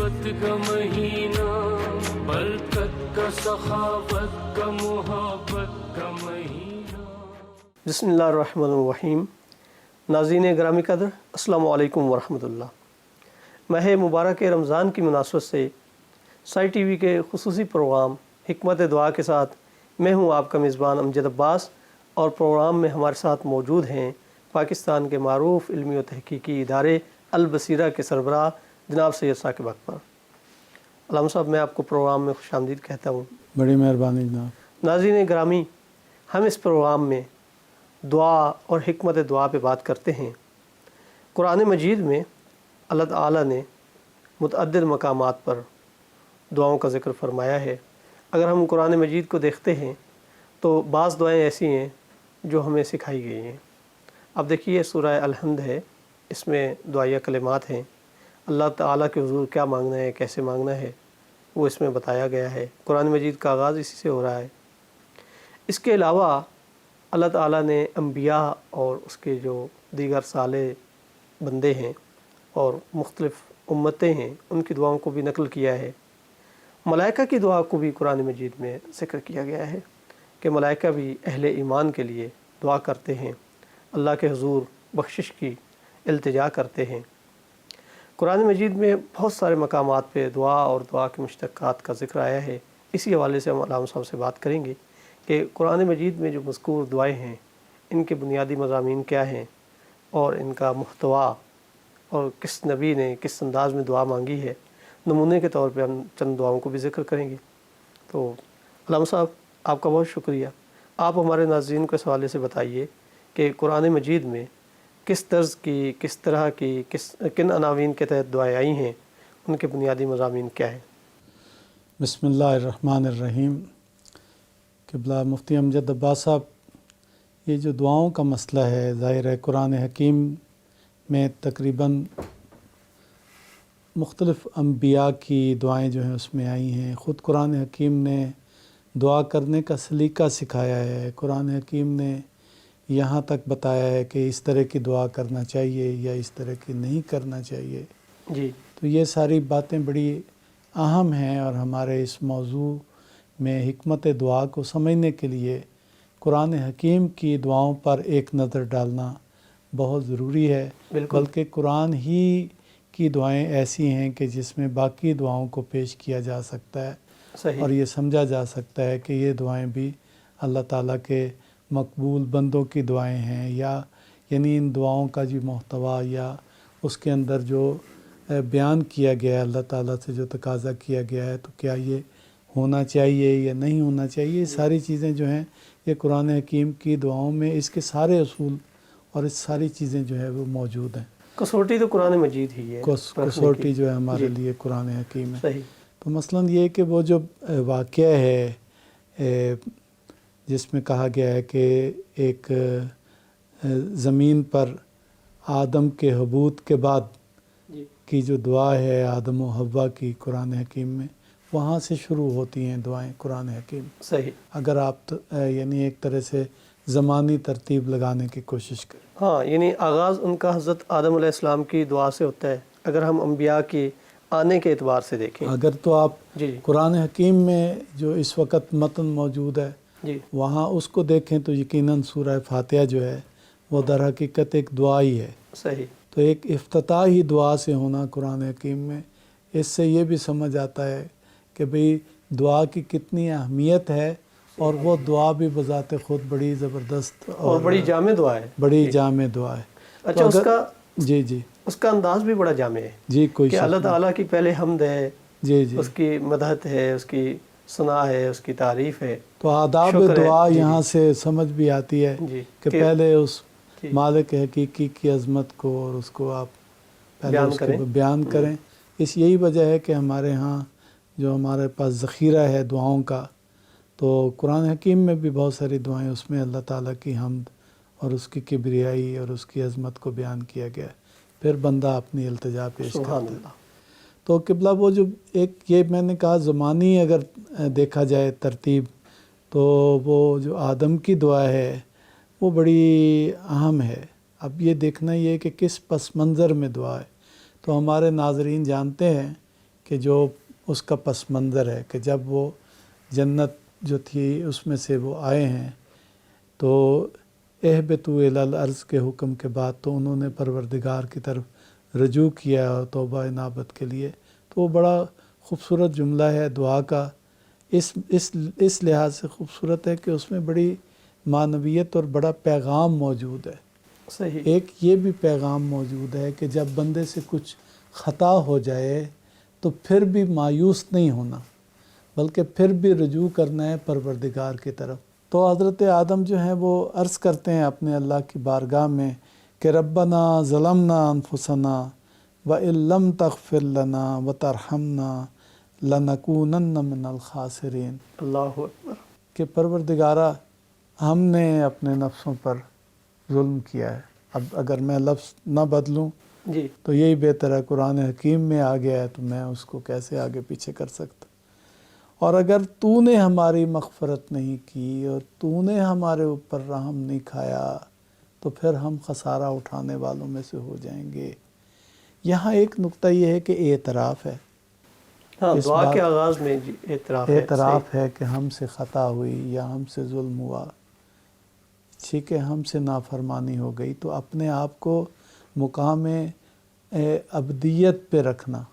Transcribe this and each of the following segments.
نسبت کا مہینہ، برکت کا، سخاوت کا، محبت کا مہینہ۔ بسم اللہ الرحمن الرحیم۔ ناظرین گرامی قدر، السلام علیکم ورحمۃ اللہ۔ ماہ مبارک رمضان کی مناسبت سے سائی ٹی وی کے خصوصی پروگرام حکمت دعا کے ساتھ میں ہوں آپ کا میزبان امجد عباس، اور پروگرام میں ہمارے ساتھ موجود ہیں پاکستان کے معروف علمی و تحقیقی ادارے البصیرہ کے سربراہ جناب سید ثاقب اکبر۔ علامہ صاحب، میں آپ کو پروگرام میں خوش آمدید کہتا ہوں۔ بڑی مہربانی جناب۔ ناظرین گرامی، ہم اس پروگرام میں دعا اور حکمت دعا پہ بات کرتے ہیں۔ قرآن مجید میں اللہ تعالیٰ نے متعدد مقامات پر دعاؤں کا ذکر فرمایا ہے۔ اگر ہم قرآن مجید کو دیکھتے ہیں تو بعض دعائیں ایسی ہیں جو ہمیں سکھائی گئی ہیں۔ اب دیکھیے، سورہ الحمد ہے، اس میں دعائیہ کلمات ہیں۔ اللہ تعالیٰ کے حضور کیا مانگنا ہے، کیسے مانگنا ہے، وہ اس میں بتایا گیا ہے۔ قرآن مجید کا آغاز اسی سے ہو رہا ہے۔ اس کے علاوہ اللہ تعالیٰ نے انبیاء اور اس کے جو دیگر صالح بندے ہیں اور مختلف امتیں ہیں، ان کی دعاؤں کو بھی نقل کیا ہے۔ ملائکہ کی دعا کو بھی قرآن مجید میں ذکر کیا گیا ہے کہ ملائکہ بھی اہل ایمان کے لیے دعا کرتے ہیں، اللہ کے حضور بخشش کی التجا کرتے ہیں۔ قرآن مجید میں بہت سارے مقامات پہ دعا اور دعا کے مشتقات کا ذکر آیا ہے۔ اسی حوالے سے ہم علامہ صاحب سے بات کریں گے کہ قرآن مجید میں جو مذکور دعائیں ہیں، ان کے بنیادی مضامین کیا ہیں اور ان کا محتوا، اور کس نبی نے کس انداز میں دعا مانگی ہے۔ نمونے کے طور پہ ہم چند دعاؤں کو بھی ذکر کریں گے۔ تو علامہ صاحب، آپ کا بہت شکریہ۔ آپ ہمارے ناظرین کو اس حوالے سے بتائیے کہ قرآن مجید میں کس طرز کی، کس طرح کی، کن عناوین کے تحت دعائیں آئی ہیں، ان کے بنیادی مضامین کیا ہیں؟ بسم اللہ الرحمن الرحیم۔ قبلہ مفتی امجد عباس صاحب، یہ جو دعاؤں کا مسئلہ ہے، ظاہر ہے قرآن حکیم میں تقریباً مختلف انبیاء کی دعائیں جو ہیں اس میں آئی ہیں۔ خود قرآن حکیم نے دعا کرنے کا سلیقہ سکھایا ہے۔ قرآن حکیم نے یہاں تک بتایا ہے کہ اس طرح کی دعا کرنا چاہیے یا اس طرح کی نہیں کرنا چاہیے۔ جی، تو یہ ساری باتیں بڑی اہم ہیں، اور ہمارے اس موضوع میں حکمت دعا کو سمجھنے کے لیے قرآن حکیم کی دعاؤں پر ایک نظر ڈالنا بہت ضروری ہے۔ بالکل۔ بلکہ قرآن ہی کی دعائیں ایسی ہیں کہ جس میں باقی دعاؤں کو پیش کیا جا سکتا ہے، صحیح۔ اور یہ سمجھا جا سکتا ہے کہ یہ دعائیں بھی اللہ تعالیٰ کے مقبول بندوں کی دعائیں ہیں، یا یعنی ان دعاؤں کا جو محتوا یا اس کے اندر جو بیان کیا گیا ہے، اللہ تعالیٰ سے جو تقاضا کیا گیا ہے، تو کیا یہ ہونا چاہیے یا نہیں ہونا چاہیے، یہ ساری چیزیں جو ہیں یہ قرآن حکیم کی دعاؤں میں اس کے سارے اصول اور اس ساری چیزیں جو ہے وہ موجود ہیں۔ کسوٹی تو قرآن مجید ہی ہے، کسوٹی جو ہے ہمارے لیے قرآن حکیم ہے۔ صحیح۔ تو مثلاً یہ کہ وہ جو واقعہ ہے جس میں کہا گیا ہے کہ ایک زمین پر آدم کے حبوط کے بعد کی جو دعا ہے آدم و حوا کی قرآن حکیم میں، وہاں سے شروع ہوتی ہیں دعائیں قرآن حکیم۔ صحیح۔ اگر آپ یعنی ایک طرح سے زمانی ترتیب لگانے کی کوشش کریں۔ ہاں، یعنی آغاز ان کا حضرت آدم علیہ السلام کی دعا سے ہوتا ہے، اگر ہم انبیاء کی آنے کے اعتبار سے دیکھیں۔ اگر تو آپ جی قرآن حکیم میں جو اس وقت متن موجود ہے جی، وہاں اس کو دیکھیں تو یقیناً سورہ فاتحہ جو ہے وہ در حقیقت ایک دعا ہی ہے۔ صحیح۔ تو ایک افتتاحی دعا سے ہونا قرآن حکیم میں، اس سے یہ بھی سمجھ آتا ہے کہ بھئی دعا کی کتنی اہمیت ہے، اور وہ دعا بھی بذات خود بڑی زبردست اور بڑی جامع دعا ہے۔ بڑی جامع دعا ہے۔ اچھا، اس کا جی جی اس کا انداز بھی بڑا جامع ہے جی، کوئی کہ شک اللہ نہیں۔ تعالیٰ کی پہلے حمد ہے، جی جی، اس کی مدحت ہے، اس کی ثنا ہے، اس کی تعریف ہے، تو آداب شکر ہے۔ دعا جی یہاں سے سمجھ بھی آتی ہے جی، کہ پہلے اس جی، مالک حقیقی کی عظمت کو اور اس کو آپ پہلے بیان اس کے کریں۔ بیان کریں۔ اس یہی وجہ ہے کہ ہمارے ہاں جو ہمارے پاس ذخیرہ ہے دعاؤں کا، تو قرآن حکیم میں بھی بہت ساری دعائیں، اس میں اللہ تعالیٰ کی حمد اور اس کی کبریائی اور اس کی عظمت کو بیان کیا گیا ہے، پھر بندہ اپنی التجا پیش سبحان کرتا ہے۔ اللہ۔ تو قبلہ وہ جو ایک یہ میں نے کہا زمانی اگر دیکھا جائے ترتیب، تو وہ جو آدم کی دعا ہے وہ بڑی اہم ہے۔ اب یہ دیکھنا یہ کہ کس پس منظر میں دعا ہے۔ تو ہمارے ناظرین جانتے ہیں کہ جو اس کا پس منظر ہے کہ جب وہ جنت جو تھی اس میں سے وہ آئے ہیں تو اہبطوا الی الارض کے حکم کے بعد تو انہوں نے پروردگار کی طرف رجوع کیا اور توبہ انابت کے لیے، تو وہ بڑا خوبصورت جملہ ہے دعا کا، اس لحاظ سے خوبصورت ہے کہ اس میں بڑی معنویت اور بڑا پیغام موجود ہے۔ صحیح۔ ایک یہ بھی پیغام موجود ہے کہ جب بندے سے کچھ خطا ہو جائے تو پھر بھی مایوس نہیں ہونا، بلکہ پھر بھی رجوع کرنا ہے پروردگار کی طرف۔ تو حضرت آدم جو ہیں وہ عرض کرتے ہیں اپنے اللہ کی بارگاہ میں کہ ربنا ظلمنا انفسنا وَإِن لَّمْ تَغْفِرْ لَنَا وَتَرْحَمْنَا لَنَكُونَنَّ مِنَ الْخَاسِرِينَ۔ اللہ اکبر۔ کہ پروردگارہ ہم نے اپنے نفسوں پر ظلم کیا ہے، اب اگر میں لفظ نہ بدلوں جی تو یہی بہتر ہے، قرآن حکیم میں آ گیا ہے تو میں اس کو کیسے آگے پیچھے کر سکتا۔ اور اگر تو نے ہماری مغفرت نہیں کی اور تو نے ہمارے اوپر رحم نہیں کھایا تو پھر ہم خسارہ اٹھانے والوں میں سے ہو جائیں گے۔ یہاں ایک نقطہ یہ ہے کہ اعتراف ہے، ہاں، اس دعا بات- کے آغاز میں جی اعتراف ہے۔ اعتراف ہے کہ ہم سے خطا ہوئی یا ہم سے ظلم ہوا، ٹھیک ہے، ہم سے نافرمانی ہو گئی، تو اپنے آپ کو مقام ابدیت پہ رکھنا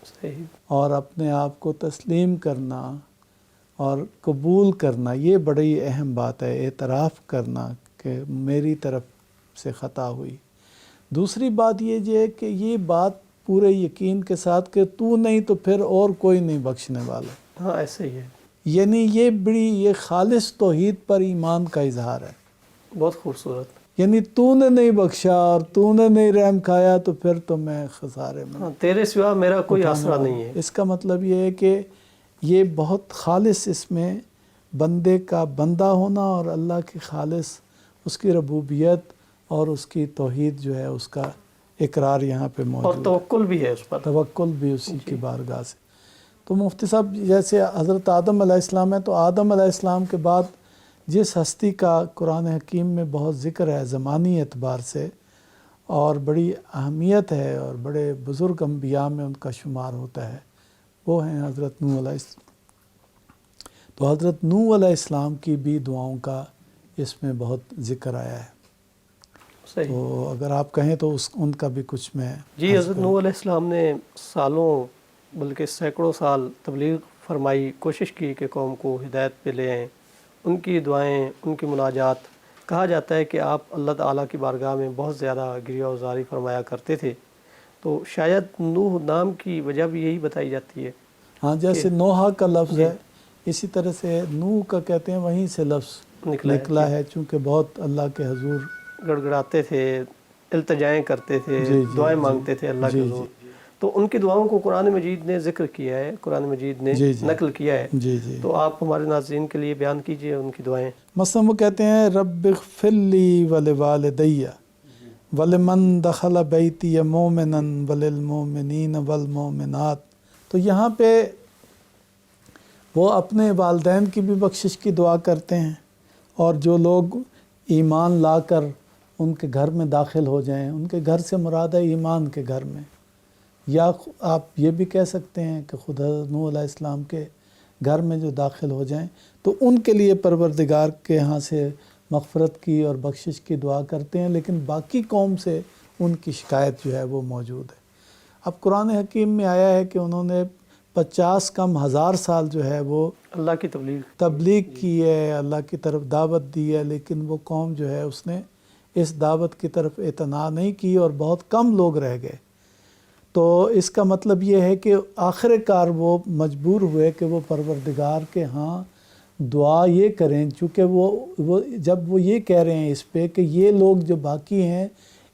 صحیح۔ اور اپنے آپ کو تسلیم کرنا اور قبول کرنا، یہ بڑی اہم بات ہے، اعتراف کرنا کہ میری طرف سے خطا ہوئی۔ دوسری بات یہ ہے کہ یہ بات پورے یقین کے ساتھ کہ تو نہیں تو پھر اور کوئی نہیں بخشنے والا، ہاں ایسے ہی ہے، یعنی یہ خالص توحید پر ایمان کا اظہار ہے۔ بہت خوبصورت۔ یعنی تو نے نہیں بخشا اور تو نے نہیں رحم کھایا تو پھر تو میں خسارے میں ہاں، تیرے سوا میرا کوئی اٹھانے آسرا والا۔ نہیں ہے۔ اس کا مطلب یہ ہے کہ یہ بہت خالص اس میں بندے کا بندہ ہونا اور اللہ کی خالص اس کی ربوبیت اور اس کی توحید جو ہے اس کا اقرار یہاں پہ اور موجود ہے، توکل بھی ہے اس پر۔ توکل بھی اسی کی بارگاہ سے۔ تو مفتی صاحب جیسے حضرت آدم علیہ السلام ہے تو آدم علیہ السلام کے بعد جس ہستی کا قرآن حکیم میں بہت ذکر ہے زمانی اعتبار سے اور بڑی اہمیت ہے اور بڑے بزرگ انبیاء میں ان کا شمار ہوتا ہے، وہ ہیں حضرت نوح علیہ السلام۔ تو حضرت نوح علیہ السلام کی بھی دعاؤں کا اس میں بہت ذکر آیا ہے، صحیح۔ تو اگر آپ کہیں تو ان کا بھی کچھ میں جی، حضرت نوح علیہ السلام نے سالوں بلکہ سینکڑوں سال تبلیغ فرمائی، کوشش کی کہ قوم کو ہدایت پہ لے آئیں۔ ان کی دعائیں، ان کی مناجات، کہا جاتا ہے کہ آپ اللہ تعالیٰ کی بارگاہ میں بہت زیادہ گریہ وزاری فرمایا کرتے تھے، تو شاید نوح نام کی وجہ بھی یہی بتائی جاتی ہے۔ ہاں، جیسے نوحہ کا لفظ ہے اسی طرح سے نوح کا کہتے ہیں، وہیں سے لفظ نکلا ہے، چونکہ بہت اللہ کے حضور گڑ گڑاتے تھے، التجائیں کرتے تھے، دعائیں مانگتے تھے اللہ کے حضور۔ تو ان کی دعاؤں کو قرآن مجید نے ذکر کیا ہے، قرآن مجید نے نقل کیا ہے۔ تو آپ ہمارے ناظرین کے لیے بیان کیجئے ان کی دعائیں۔ مثلا وہ کہتے ہیں رب اغفر لی ولوالدی ولمن دخل بیتی مومنا وللمؤمنین والمؤمنات۔ تو یہاں پہ وہ اپنے والدین کی بھی بخشش کی دعا کرتے ہیں اور جو لوگ ایمان لا کر ان کے گھر میں داخل ہو جائیں، ان کے گھر سے مراد ہے ایمان کے گھر میں، یا آپ یہ بھی کہہ سکتے ہیں کہ خود حضرت نوح علیہ السلام کے گھر میں جو داخل ہو جائیں تو ان کے لیے پروردگار کے ہاں سے مغفرت کی اور بخشش کی دعا کرتے ہیں، لیکن باقی قوم سے ان کی شکایت جو ہے وہ موجود ہے۔ اب قرآن حکیم میں آیا ہے کہ انہوں نے 50 کم 1000 سال جو ہے وہ اللہ کی تبلیغ کی ہے، اللہ کی طرف دعوت دی ہے، لیکن وہ قوم جو ہے اس نے اس دعوت کی طرف اعتنا نہیں کی اور بہت کم لوگ رہ گئے۔ تو اس کا مطلب یہ ہے کہ آخر کار وہ مجبور ہوئے کہ وہ پروردگار کے ہاں دعا یہ کریں، چونکہ وہ جب وہ یہ کہہ رہے ہیں اس پہ کہ یہ لوگ جو باقی ہیں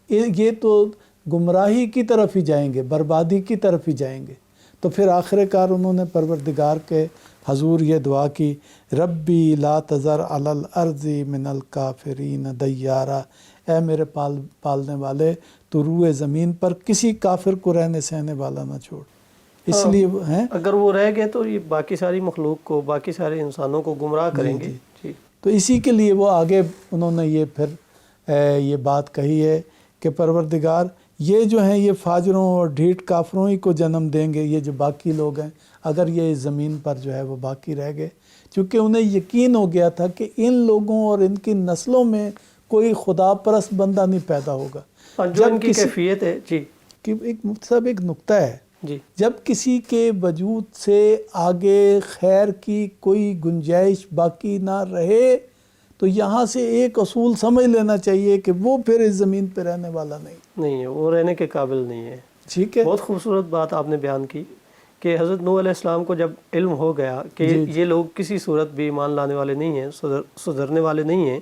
یہ تو گمراہی کی طرف ہی جائیں گے، بربادی کی طرف ہی جائیں گے، تو پھر آخر کار انہوں نے پروردگار کے حضور یہ دعا کی ربی لا تذر علی الارض من الکافرین دیارا، اے میرے پالنے والے تو روئے زمین پر کسی کافر کو رہنے سہنے والا نہ چھوڑ۔ اس لیے ہیں اگر وہ رہ گئے تو یہ باقی ساری مخلوق کو، باقی سارے انسانوں کو گمراہ کریں گے۔ جی، تو اسی کے لیے وہ آگے انہوں نے یہ پھر یہ بات کہی ہے کہ پروردگار یہ جو ہیں یہ فاجروں اور ڈھیٹ کافروں ہی کو جنم دیں گے، یہ جو باقی لوگ ہیں، اگر یہ اس زمین پر جو ہے وہ باقی رہ گئے، چونکہ انہیں یقین ہو گیا تھا کہ ان لوگوں اور ان کی نسلوں میں کوئی خدا پرست بندہ نہیں پیدا ہوگا۔ اور جو ان کی کیفیت ہے جی کہ ایک نقطہ ہے، جی جب کسی کے وجود سے آگے خیر کی کوئی گنجائش باقی نہ رہے تو یہاں سے ایک اصول سمجھ لینا چاہیے کہ وہ پھر اس زمین پہ رہنے والا نہیں ہے، وہ رہنے کے قابل نہیں ہے۔ ٹھیک ہے، بہت خوبصورت بات آپ نے بیان کی کہ حضرت نوح علیہ السلام کو جب علم ہو گیا کہ یہ لوگ کسی صورت بھی ایمان لانے والے نہیں ہیں، سدھرنے والے نہیں ہیں،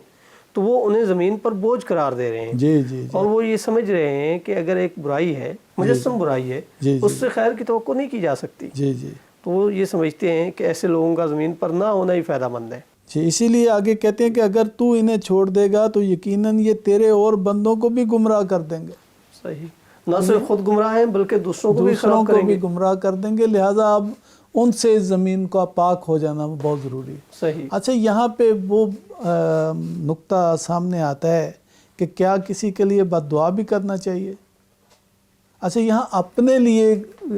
تو وہ انہیں زمین پر بوجھ قرار دے رہے ہیں۔ جی جی اور وہ یہ سمجھ رہے ہیں کہ اگر ایک برائی ہے، مجسم برائی ہے، اس سے خیر کی توقع نہیں کی جا سکتی، جی جی تو وہ یہ سمجھتے ہیں کہ ایسے لوگوں کا زمین پر نہ ہونا ہی فائدہ مند ہے۔ جی، اسی لیے آگے کہتے ہیں کہ اگر تو انہیں چھوڑ دے گا تو یقیناً یہ تیرے اور بندوں کو بھی گمراہ کر دیں گے، صحیح، نہ صرف خود گمراہ ہیں بلکہ دوسروں کو بھی دوسروں خراب کو کریں بھی گے۔ گمراہ کر دیں گے، لہٰذا اب ان سے اس زمین کا پاک ہو جانا بہت ضروری ہے۔ صحیح، اچھا، یہاں پہ وہ نقطہ سامنے آتا ہے کہ کیا کسی کے لیے بد دعا بھی کرنا چاہیے؟ اچھا، یہاں اپنے لیے،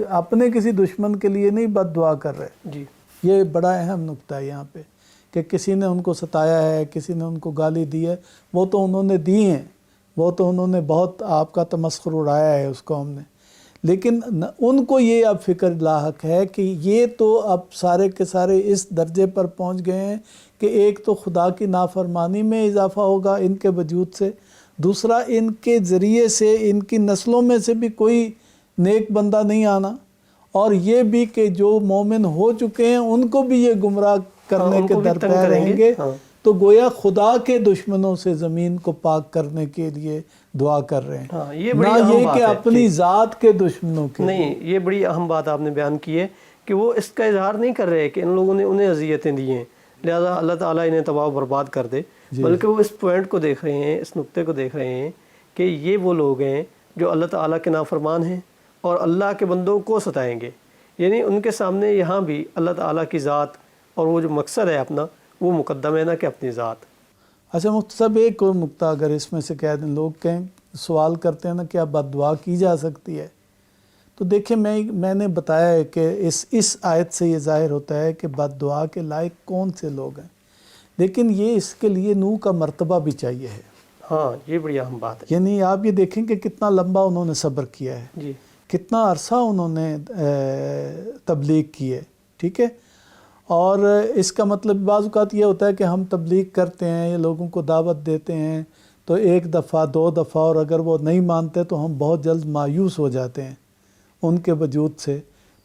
اپنے کسی دشمن کے لیے نہیں بد دعا کر رہے، جی یہ بڑا اہم نقطہ ہے یہاں پہ، کہ کسی نے ان کو ستایا ہے، کسی نے ان کو گالی دی ہے، وہ تو انہوں نے دی ہیں، وہ تو انہوں نے بہت آپ کا تمسخر اڑایا ہے اس قوم نے، لیکن ان کو یہ اب فکر لاحق ہے کہ یہ تو اب سارے کے سارے اس درجے پر پہنچ گئے ہیں کہ ایک تو خدا کی نافرمانی میں اضافہ ہوگا ان کے وجود سے، دوسرا ان کے ذریعے سے ان کی نسلوں میں سے بھی کوئی نیک بندہ نہیں آنا، اور یہ بھی کہ جو مومن ہو چکے ہیں ان کو بھی یہ گمراہ کرنے ان کے کو بھی درپے تنگ کریں رہیں گے، ہاں۔ تو گویا خدا کے دشمنوں سے زمین کو پاک کرنے کے لیے دعا کر رہے ہیں، ہاں، یہ بڑی نہ اہم یہ بات کہ ہے، اپنی ذات کے دشمنوں کے نہیں، یہ بڑی اہم بات آپ نے بیان کی ہے کہ وہ اس کا اظہار نہیں کر رہے کہ ان لوگوں نے انہیں اذیتیں دی ہیں لہذا اللہ تعالیٰ انہیں تباہ و برباد کر دے، بلکہ وہ اس پوائنٹ کو دیکھ رہے ہیں، اس نقطے کو دیکھ رہے ہیں کہ یہ وہ لوگ ہیں جو اللہ تعالیٰ کے نافرمان ہیں اور اللہ کے بندوں کو ستائیں گے، یعنی ان کے سامنے یہاں بھی اللہ تعالیٰ کی ذات اور وہ جو مقصد ہے اپنا وہ مقدم ہے، نہ کہ اپنی ذات۔ اچھا مفتی صاحب، ایک اور نقطہ اگر اس میں سے کہہ دیں، لوگ کہیں سوال کرتے ہیں نا کیا بد دعا کی جا سکتی ہے، تو دیکھیں میں نے بتایا ہے کہ اس آیت سے یہ ظاہر ہوتا ہے کہ بد دعا کے لائق کون سے لوگ ہیں، لیکن یہ اس کے لیے نوح کا مرتبہ بھی چاہیے ہے، ہاں یہ بڑی اہم بات ہے یعنی آپ یہ دیکھیں کہ کتنا لمبا انہوں نے صبر کیا ہے، جی، کتنا عرصہ انہوں نے تبلیغ کی ہے، ٹھیک ہے، اور اس کا مطلب بعض اوقات یہ ہوتا ہے کہ ہم تبلیغ کرتے ہیں، یہ لوگوں کو دعوت دیتے ہیں تو ایک دفعہ دو دفعہ، اور اگر وہ نہیں مانتے تو ہم بہت جلد مایوس ہو جاتے ہیں ان کے وجود سے،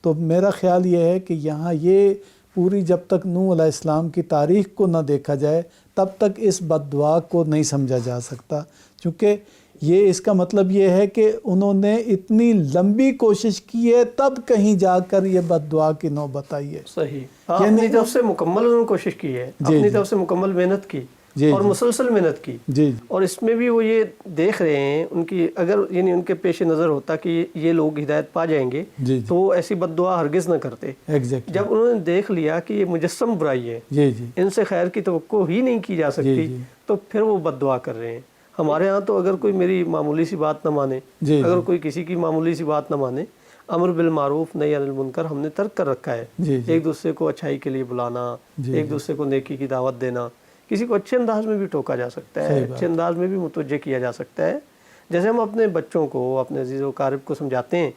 تو میرا خیال یہ ہے کہ یہاں یہ پوری جب تک نوح علیہ السلام کی تاریخ کو نہ دیکھا جائے تب تک اس بد دعا کو نہیں سمجھا جا سکتا، چونکہ یہ اس کا مطلب یہ ہے کہ انہوں نے اتنی لمبی کوشش کی ہے تب کہیں جا کر یہ بد دعا کی نوبت آئی ہے۔ صحیح، اپنی طرف سے مکمل انہوں نے کوشش کی ہے، اپنی طرف سے مکمل محنت کی اور مسلسل محنت کی، جی اور اس میں بھی وہ یہ دیکھ رہے ہیں ان کی اگر یعنی ان کے پیش نظر ہوتا کہ یہ لوگ ہدایت پا جائیں گے جی تو وہ ایسی بد دعا ہرگز نہ کرتے۔ ایگزیکٹلی، جب انہوں نے دیکھ لیا کہ یہ مجسم برائی ہے، جی جی ان سے خیر کی توقع ہی نہیں کی جا سکتی، تو پھر وہ بد دعا کر رہے ہیں۔ ہمارے ہاں تو اگر کوئی میری معمولی سی بات نہ مانے، اگر کوئی کسی کی معمولی سی بات نہ مانے، امر بالمعروف نہی عن المنکر ہم نے ترک کر رکھا ہے، ایک دوسرے کو اچھائی کے لیے بلانا، ایک دوسرے کو نیکی کی دعوت دینا، کسی کو اچھے انداز میں بھی ٹوکا جا سکتا ہے، اچھے انداز میں بھی متوجہ کیا جا سکتا ہے، جیسے ہم اپنے بچوں کو، اپنے عزیز و اقارب کو سمجھاتے ہیں۔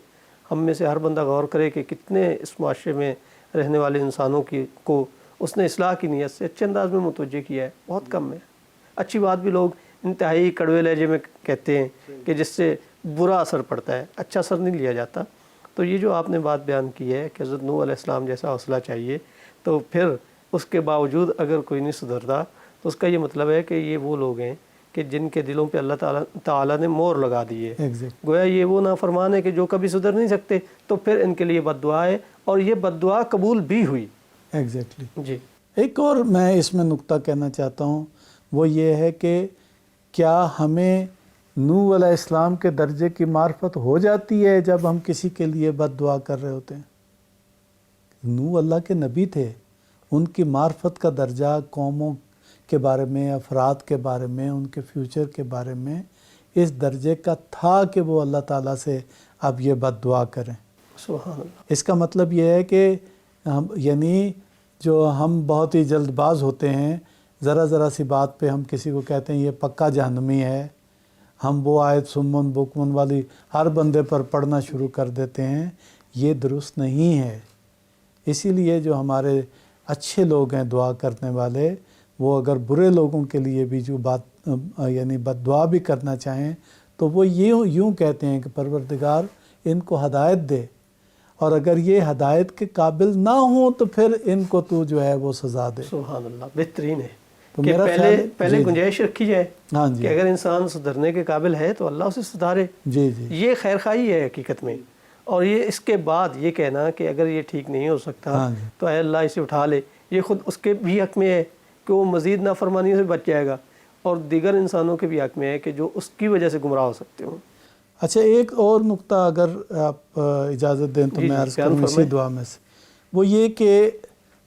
ہم میں سے ہر بندہ غور کرے کہ کتنے اس معاشرے میں رہنے والے انسانوں کو اس نے اصلاح کی نیت سے اچھے انداز میں متوجہ کیا ہے، بہت کم ہے۔ اچھی بات بھی لوگ انتہائی کڑوے لہجے میں کہتے ہیں کہ جس سے برا اثر پڑتا ہے، اچھا اثر نہیں لیا جاتا۔ تو یہ جو آپ نے بات بیان کی ہے کہ حضرت نوح علیہ السلام جیسا حوصلہ چاہیے، تو پھر اس کے باوجود اگر کوئی نہیں سدھرتا تو اس کا یہ مطلب ہے کہ یہ وہ لوگ ہیں کہ جن کے دلوں پہ اللہ تعالیٰ نے مور لگا دی ہے، گویا یہ وہ نافرمان ہے کہ جو کبھی سدھر نہیں سکتے، تو پھر ان کے لیے بد دعا ہے اور یہ بد دعا قبول بھی ہوئی۔ ایگزیکٹلی، جی، ایک اور میں اس میں نقطہ کہنا چاہتا ہوں، وہ یہ ہے کہ کیا ہمیں نوح علیہ السلام کے درجے کی معرفت ہو جاتی ہے جب ہم کسی کے لیے بد دعا کر رہے ہوتے ہیں؟ نوح اللہ کے نبی تھے، ان کی معرفت کا درجہ قوموں کے بارے میں، افراد کے بارے میں، ان کے فیوچر کے بارے میں اس درجے کا تھا کہ وہ اللہ تعالیٰ سے اب یہ بد دعا کریں۔ سبحان اللہ۔ اس کا مطلب یہ ہے کہ یعنی جو ہم بہت ہی جلد باز ہوتے ہیں، ذرا سی بات پہ ہم کسی کو کہتے ہیں یہ پکا جہنمی ہے، ہم وہ آیت سمن بکمن والی ہر بندے پر پڑھنا شروع کر دیتے ہیں، یہ درست نہیں ہے۔ اسی لیے جو ہمارے اچھے لوگ ہیں دعا کرنے والے، وہ اگر برے لوگوں کے لیے بھی جو بات یعنی بد دعا بھی کرنا چاہیں تو وہ یوں کہتے ہیں کہ پروردگار ان کو ہدایت دے، اور اگر یہ ہدایت کے قابل نہ ہوں تو پھر ان کو تو جو ہے وہ سزا دے۔ سبحان اللہ، بہترین ہے تو کہ میرا پہلے گنجائش رکھی جائے ہاں جی کہ اگر انسان سدھرنے کے قابل ہے تو اللہ اسے سدھارے، جی یہ خیر خواہی ہے حقیقت میں۔ اور یہ اس کے بعد یہ کہنا کہ اگر یہ ٹھیک نہیں ہو سکتا ہاں جی تو اے اللہ اسے اٹھا لے، یہ خود اس کے بھی حق میں ہے کہ وہ مزید نافرمانی سے بچ جائے گا، اور دیگر انسانوں کے بھی حق میں ہے کہ جو اس کی وجہ سے گمراہ ہو سکتے ہوں۔ اچھا، ایک اور نقطہ اگر آپ اجازت دیں تو جی میں جی، عرض بیان کروں اسی فرمائیں۔ دعا میں سے، وہ یہ کہ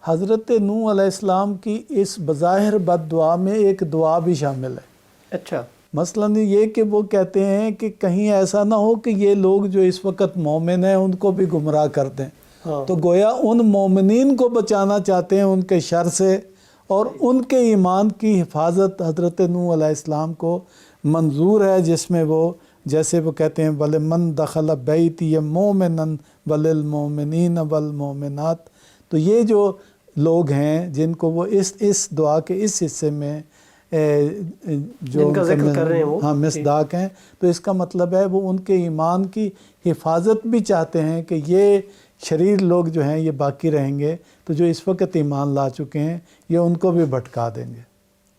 حضرت نوح علیہ السلام کی اس بظاہر بد دعا میں ایک دعا بھی شامل ہے۔ اچھا، مثلاً یہ کہ وہ کہتے ہیں کہ کہیں ایسا نہ ہو کہ یہ لوگ جو اس وقت مومن ہیں ان کو بھی گمراہ کر دیں، ہاں تو گویا ان مومنین کو بچانا چاہتے ہیں ان کے شر سے، اور ان کے ایمان کی حفاظت حضرت نوح علیہ السلام کو منظور ہے، جس میں وہ جیسے وہ کہتے ہیں وَلِمَنْ دَخَلَ بَيْتِيَ مُؤْمِنًا وَلِلْمُؤْمِنِينَ وَالْمُؤْمِنَاتِ۔ تو یہ جو لوگ ہیں جن کو وہ اس دعا کے اس حصے میں جو جن کا ذکر کر رہے ہیں وہ، ہاں مصداق ہیں، تو اس کا مطلب ہے وہ ان کے ایمان کی حفاظت بھی چاہتے ہیں کہ یہ شریر لوگ جو ہیں یہ باقی رہیں گے، تو جو اس وقت ایمان لا چکے ہیں یہ ان کو بھی بھٹکا دیں گے۔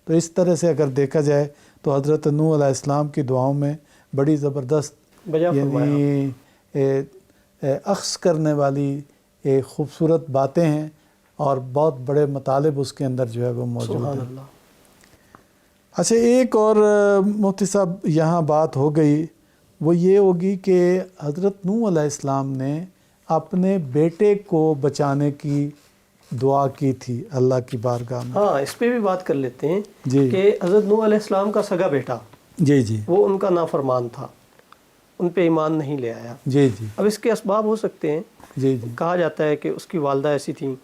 تو اس طرح سے اگر دیکھا جائے تو حضرت نوح علیہ السلام کی دعاؤں میں بڑی زبردست بجا فرمایا۔ یعنی اخذ کرنے والی خوبصورت باتیں ہیں، اور بہت بڑے مطالب اس کے اندر جو ہے وہ موجود سبحان ہیں۔ اللہ۔ اچھا، ایک اور مفتی صاحب یہاں بات ہو گئی، وہ یہ ہوگی کہ حضرت نوح علیہ السلام نے اپنے بیٹے کو بچانے کی دعا کی تھی اللہ کی بارگاہ میں۔ ہاں، اس پہ بھی بات کر لیتے ہیں جی کہ حضرت نوح علیہ السلام کا سگا بیٹا، جی جی وہ ان کا نافرمان تھا، ان پہ ایمان نہیں لے آیا۔ جی جی اب اس کے اسباب ہو سکتے ہیں، جی جی کہا جاتا ہے کہ اس کی والدہ ایسی تھیں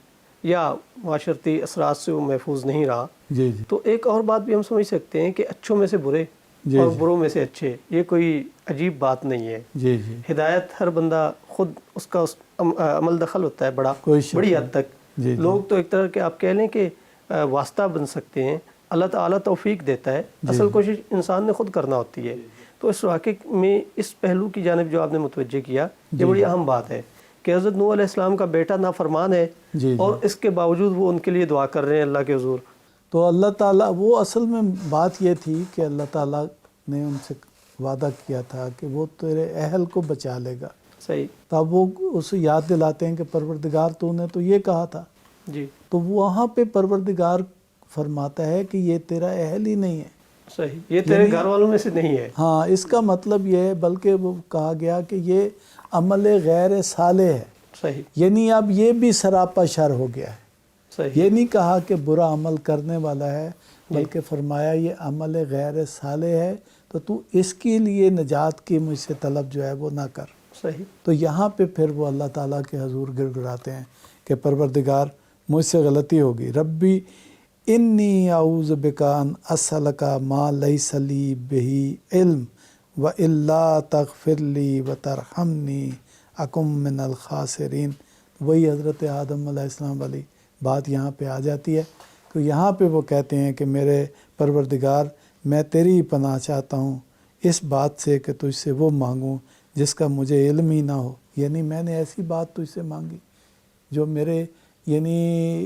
یا معاشرتی اثرات سے وہ محفوظ نہیں رہا۔ جی جی تو ایک اور بات بھی ہم سمجھ سکتے ہیں کہ اچھوں میں سے برے جی اور جی بروں میں سے اچھے، یہ کوئی عجیب بات نہیں ہے۔ جی جی ہدایت ہر بندہ خود اس کا عمل دخل ہوتا ہے کوئی شک بڑی نہیں۔ حد تک۔ جی جی لوگ تو ایک طرح کے آپ کہہ لیں کہ واسطہ بن سکتے ہیں، اللہ تعالیٰ توفیق دیتا ہے، اصل کوشش انسان نے خود کرنا ہوتی ہے۔ تو اس واقعے میں اس پہلو کی جانب جو آپ نے متوجہ کیا، یہ بڑی اہم بات ہے کہ حضرت نوح علیہ السلام کا بیٹا نافرمان ہے، جی اور اس کے باوجود وہ ان کے لیے دعا کر رہے ہیں اللہ کے حضور۔ تو اللہ تعالیٰ، وہ اصل میں بات یہ تھی کہ اللہ تعالیٰ نے ان سے وعدہ کیا تھا کہ وہ تیرے اہل کو بچا لے گا، صحیح، تب وہ اسے یاد دلاتے ہیں کہ پروردگار تو نے تو یہ کہا تھا، جی تو وہاں پہ پروردگار فرماتا ہے کہ یہ تیرا اہل ہی نہیں ہے۔ صحیح، یہ تیرے گھر والوں میں سے نہیں ہے۔ ہاں، اس کا مطلب یہ ہے، بلکہ وہ کہا گیا کہ یہ عمل غیر صالح ہے، صحیح یعنی اب یہ بھی سراپا شر ہو گیا ہے۔ صحیح، یہ نہیں کہا کہ برا عمل کرنے والا ہے، بلکہ فرمایا یہ عمل غیر صالح ہے، تو اس کے لیے نجات کی مجھ سے طلب جو ہے وہ نہ کر۔ صحیح، تو یہاں پہ پھر وہ اللہ تعالیٰ کے حضور گر گراتے ہیں کہ پروردگار مجھ سے غلطی ہوگی، ربی انی اعوذ بک ان اسألک ما لیس لی بہ علم والا تغفر لی وترحمنی اکن من الخاسرین۔ وہی حضرت آدم علیہ السلام والی بات یہاں پہ آ جاتی ہے، تو یہاں پہ وہ کہتے ہیں کہ میرے پروردگار، میں تیری پناہ چاہتا ہوں اس بات سے کہ تجھ سے وہ مانگوں جس کا مجھے علم ہی نہ ہو، یعنی میں نے ایسی بات تجھ سے مانگی جو میرے یعنی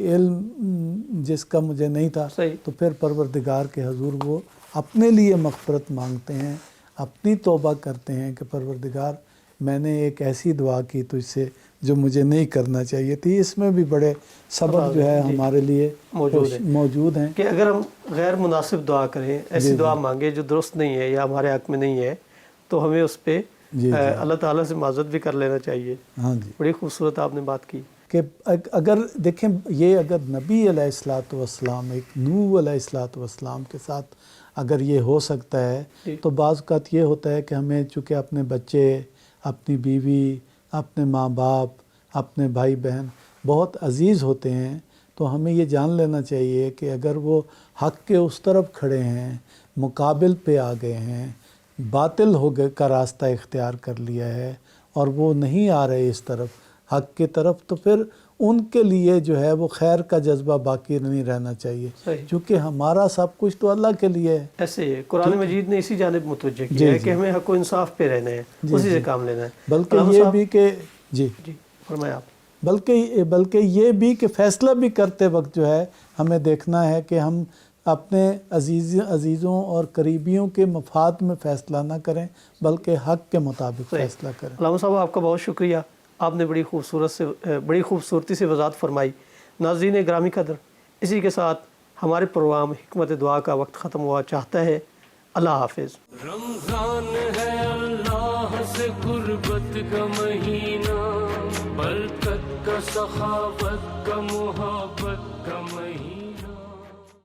علم جس کا مجھے نہیں تھا۔ صحیح، تو پھر پروردگار کے حضور وہ اپنے لیے مغفرت مانگتے ہیں، اپنی توبہ کرتے ہیں کہ پروردگار میں نے ایک ایسی دعا کی تجھ سے جو مجھے نہیں کرنا چاہیے تھی۔ اس میں بھی بڑے سبق جو ہے ہمارے لیے موجود ہیں کہ اگر ہم غیر مناسب دعا کریں، ایسی دعا مانگیں جو درست نہیں ہے یا ہمارے حق میں نہیں ہے، تو ہمیں اس پہ اللہ تعالیٰ سے معذرت بھی کر لینا چاہیے۔ ہاں جی، بڑی خوبصورت آپ نے بات کی کہ اگر دیکھیں، یہ اگر نبی علیہ الصلوۃ والسلام ایک نوح علیہ الصلوۃ والسلام کے ساتھ اگر یہ ہو سکتا ہے تو بعض اوقات یہ ہوتا ہے کہ ہمیں چونکہ اپنے بچے، اپنی بیوی، اپنے ماں باپ، اپنے بھائی بہن بہت عزیز ہوتے ہیں، تو ہمیں یہ جان لینا چاہیے کہ اگر وہ حق کے اس طرف کھڑے ہیں، مقابل پہ آ گئے ہیں، باطل ہو گئے کا راستہ اختیار کر لیا ہے اور وہ نہیں آ رہے اس طرف حق کی طرف، تو پھر ان کے لیے جو ہے وہ خیر کا جذبہ باقی نہیں رہنا چاہیے، صحیح۔ کیونکہ ہمارا سب کچھ تو اللہ کے لیے ہے۔ ایسے ہی قرآن مجید نے اسی جانب متوجہ کیا ہے کہ ہمیں حق و انصاف پہ رہنا ہے، اسی سے کام لینا ہے۔ بلکہ علامہ یہ صاحب، بھی کہ جی فرمائیں آپ۔ بلکہ یہ بھی کہ فیصلہ بھی کرتے وقت جو ہے ہمیں دیکھنا ہے کہ ہم اپنے عزیزوں اور قریبیوں کے مفاد میں فیصلہ نہ کریں بلکہ حق کے مطابق فیصلہ کریں۔ علامہ صاحب آپ کا بہت شکریہ، آپ نے بڑی خوبصورتی سے وضاحت فرمائی۔ ناظرین گرامی قدر، اسی کے ساتھ ہمارے پروگرام حکمت دعا کا وقت ختم ہوا چاہتا ہے۔ اللہ حافظ۔ رمضان ہے اللہ سے قربت کا مہینہ، برکت کا، سخاوت کا، محبت کا مہینہ۔